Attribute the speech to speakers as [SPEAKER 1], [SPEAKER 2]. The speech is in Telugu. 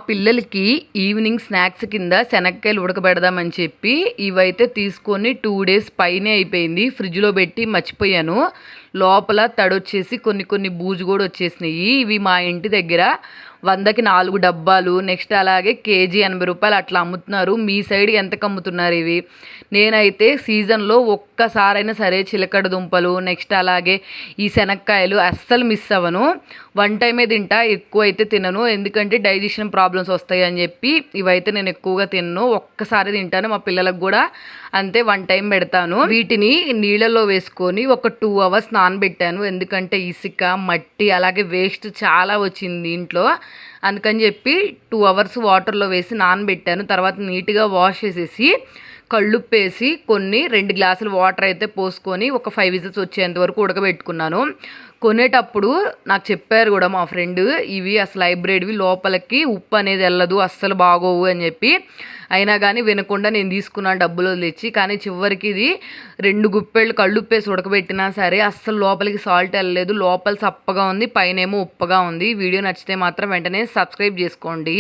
[SPEAKER 1] పిల్లలకి ఈవినింగ్ స్నాక్స్ కింద శనక్కాయలు ఉడకబెడదామని చెప్పి ఇవైతే తీసుకొని 2 డేస్ పైనే అయిపోయింది. ఫ్రిడ్జ్లో పెట్టి మర్చిపోయాను. లోపల తడొచ్చేసి కొన్ని బూజు కూడా వచ్చేసినాయి. ఇవి మా ఇంటి దగ్గర 100కి 4 డబ్బాలు. నెక్స్ట్ అలాగే కేజీ 80 రూపాయలు అట్లా అమ్ముతున్నారు. మీ సైడ్ ఎంతకు అమ్ముతున్నారు ఇవి? నేనైతే సీజన్లో ఒక్కసారైనా సరే చిలకడ దుంపలు, నెక్స్ట్ అలాగే ఈ శనక్కాయలు అస్సలు మిస్ అవ్వను. 1 టైమే తింటా, ఎక్కువ అయితే తినను. ఎందుకంటే డైజెషన్ ప్రాబ్లమ్స్ వస్తాయి అని చెప్పి ఇవైతే నేను ఎక్కువగా తినను. ఒక్కసారి తింటాను. మా పిల్లలకు కూడా అంతే 1 టైం పెడతాను. వీటిని నీళ్ళలో వేసుకొని ఒక 2 అవర్స్ నానబెట్టాను. ఎందుకంటే ఇసుక, మట్టి అలాగే వేస్ట్ చాలా వచ్చింది ఇంట్లో. అందుకని చెప్పి 2 అవర్స్ వాటర్లో వేసి నానబెట్టాను. తర్వాత నీట్గా వాష్ చేసేసి కళ్ళుప్పేసి 2 గ్లాసులు వాటర్ అయితే పోసుకొని ఒక 5 విజిల్స్ వచ్చేంత వరకు ఉడకబెట్టుకున్నాను. కొనేటప్పుడు నాకు చెప్పారు కూడా మా ఫ్రెండ్, ఇవి అసలు హైబ్రిడ్వి, లోపలికి ఉప్పు అనేది వెళ్ళదు, అస్సలు బాగోవు అని చెప్పి. అయినా కానీ వినకుండా నేను తీసుకున్నాను డబ్బులు తెచ్చి. కానీ చివరికి ఇది 2 గుప్పెళ్ళు కళ్ళుప్పేసి ఉడకబెట్టినా సరే అస్సలు లోపలికి సాల్ట్ వెళ్ళలేదు. లోపల సప్పగా ఉంది, పైనేమో ఉప్పగా ఉంది. వీడియో నచ్చితే మాత్రం వెంటనే సబ్స్క్రైబ్ చేసుకోండి.